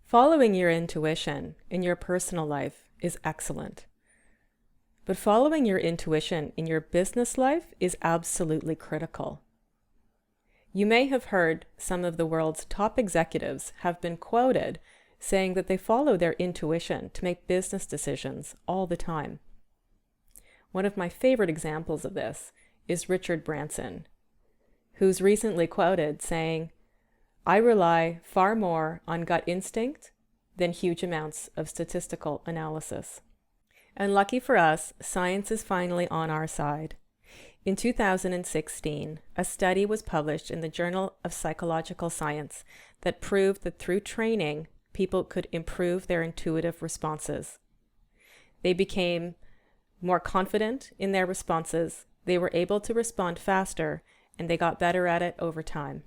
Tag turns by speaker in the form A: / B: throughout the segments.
A: Following your intuition in your personal life is excellent. But following your intuition in your business life is absolutely critical. You may have heard some of the world's top executives have been quoted saying that they follow their intuition to make business decisions all the time. One of my favorite examples of this is Richard Branson, who's recently quoted saying, "I rely far more on gut instinct than huge amounts of statistical analysis." And lucky for us, science is finally on our side. In 2016, a study was published in the Journal of Psychological Science that proved that through training, people could improve their intuitive responses. They became more confident in their responses, they were able to respond faster, and they got better at it over time.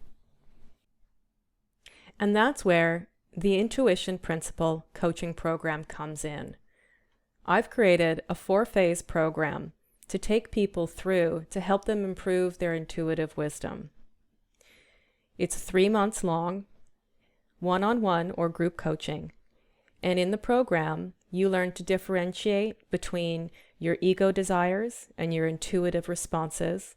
A: And that's where the Intuition Principle coaching program comes in. I've created a 4-phase program to take people through to help them improve their intuitive wisdom. It's 3 months long, one-on-one or group coaching. And in the program, you learn to differentiate between your ego desires and your intuitive responses.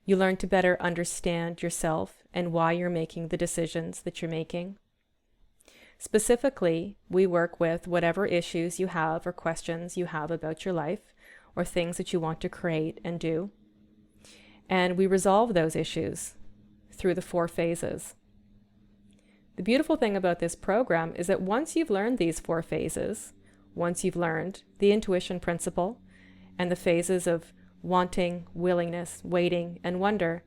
A: You learn to better understand yourself and why you're making the decisions that you're making. Specifically, we work with whatever issues you have or questions you have about your life or things that you want to create and do. And we resolve those issues through the 4 phases. The beautiful thing about this program is that once you've learned these 4 phases, once you've learned the intuition principle and the phases of wanting, willingness, waiting, and wonder,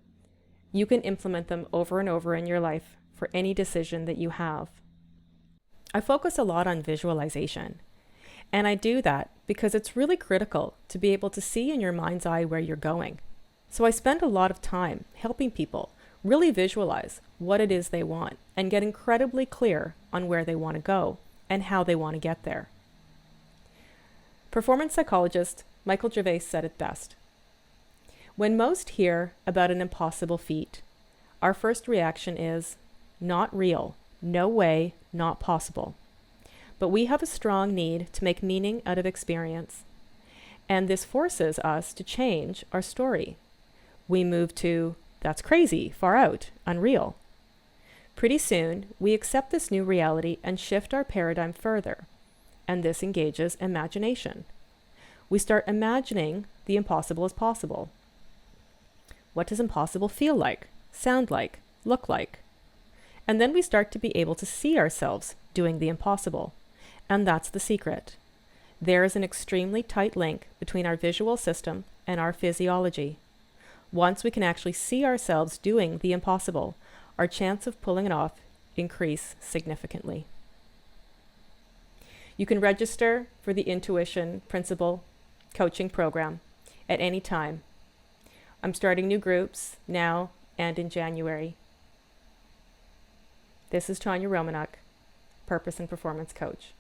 A: you can implement them over and over in your life for any decision that you have. I focus a lot on visualization, and I do that because it's really critical to be able to see in your mind's eye where you're going. So I spend a lot of time helping people really visualize what it is they want and get incredibly clear on where they want to go and how they want to get there. Performance psychologist Michael Gervais said it best. When most hear about an impossible feat, our first reaction is, not real, no way, not possible. But we have a strong need to make meaning out of experience. And this forces us to change our story. We move to, that's crazy, far out, unreal. Pretty soon, we accept this new reality and shift our paradigm further. And this engages imagination. We start imagining the impossible as possible. What does impossible feel like, sound like, look like? And then we start to be able to see ourselves doing the impossible. And that's the secret. There is an extremely tight link between our visual system and our physiology. Once we can actually see ourselves doing the impossible, our chance of pulling it off increase significantly. You can register for the Intuition Principle coaching program at any time. I'm starting new groups now and in January. This is Tanya Romanuk, Purpose and Performance Coach.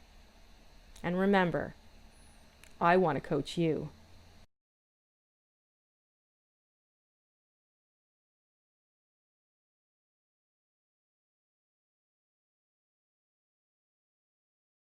A: And remember, I want to coach you.